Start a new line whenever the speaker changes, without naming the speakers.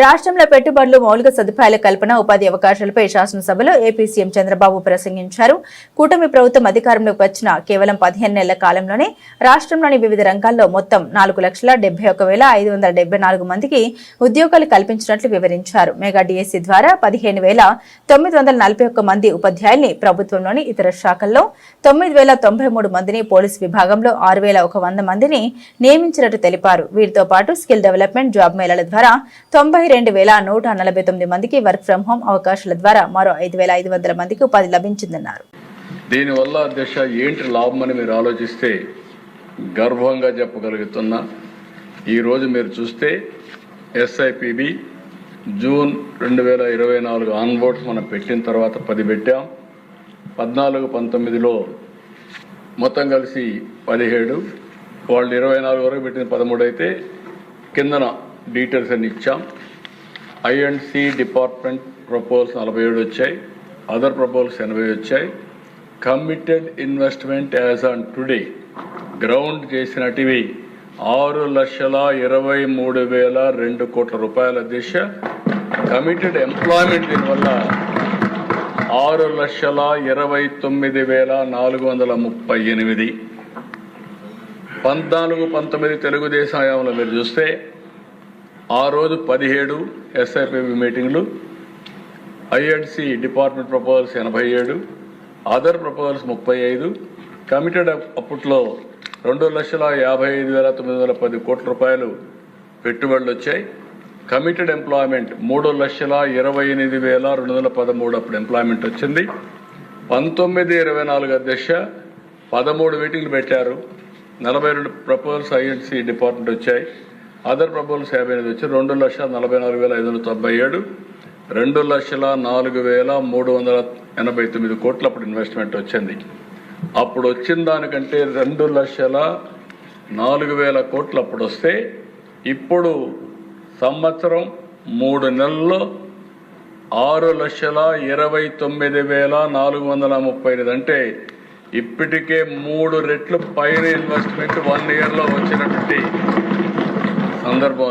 రాష్ట్రంలో పెట్టుబడులు, మౌలిక సదుపాయాల కల్పన, ఉపాధి అవకాశాలపై శాసనసభలో ఏపీ సీఎం చంద్రబాబు ప్రసంగించారు. కూటమి ప్రభుత్వం అధికారంలోకి వచ్చిన కేవలం 15 నెలల కాలంలోనే రాష్ట్రంలోని వివిధ రంగాల్లో మొత్తం 4,71,574 మందికి ఉద్యోగాలు కల్పించినట్లు వివరించారు. మెగా డిఎస్సీ ద్వారా 15,941 మంది ఉపాధ్యాయుల్ని, ప్రభుత్వంలోని ఇతర శాఖల్లో 9,093 మందిని, పోలీసు విభాగంలో 6,100 మందిని నియమించినట్టు తెలిపారు. వీరితో పాటు స్కిల్ డెవలప్మెంట్, జాబ్ మేళాల ద్వారా 92,149 మందికి వర్క్ ఫ్రం హోం అవకాశాల ద్వారా మరో 5,500 మందికి ఉపాధి లభించిందన్నారు.
దీనివల్ల దిశ ఏంటి లాభం అని మీరు ఆలోచిస్తే గర్వంగా చెప్పగలుగుతున్నా. ఈరోజు మీరు చూస్తే ఎస్ఐపిబి జూన్ 2024 ఆన్బోర్డ్స్ మనం పెట్టిన తర్వాత 10 పెట్టాం. 14-19లో మొత్తం కలిసి 17, వాళ్ళు 24 వరకు పెట్టిన 13 అయితే కిందన డీటెయిల్స్ అన్ని ఇచ్చాం. I&C డిపార్ట్మెంట్ ప్రపోజల్స్ 47 వచ్చాయి, అదర్ ప్రపోజల్స్ 80 వచ్చాయి. Committed investment as on today ground చేసినటివి 6,23,002 కోట్ల రూపాయల దిశ. కమిటెడ్ ఎంప్లాయ్మెంట్ దీనివల్ల 6,29,438. 14-19 తెలుగుదేశం హయాంలో మీరు చూస్తే ఆ రోజు 17 ఎస్ఐపిబి మీటింగ్లు, I&C department proposals 87, other proposals 35. Committed అప్పట్లో 2,55,910 కోట్ల రూపాయలు పెట్టుబడులు వచ్చాయి. కమిటెడ్ ఎంప్లాయ్మెంట్ 3,28,213 అప్పుడు ఎంప్లాయ్మెంట్ వచ్చింది. 19-24 అధ్యక్ష 13 మీటింగ్లు పెట్టారు. 42 ప్రపోజల్స్ I&C డిపార్ట్మెంట్ వచ్చాయి, అదర్ ప్రపోజల్స్ 58 వచ్చి 2,44,597, 2,04,389 కోట్లు అప్పుడు ఇన్వెస్ట్మెంట్ వచ్చింది. అప్పుడు వచ్చిన దానికంటే 2,04,000 కోట్లు అప్పుడు వస్తే ఇప్పుడు సంవత్సరం 3 నెలల్లో 6,29,438 అంటే ఇప్పటికే 3 రెట్లు పైన ఇన్వెస్ట్మెంట్ 1 ఇయర్లో వచ్చినటువంటి సందర్భం.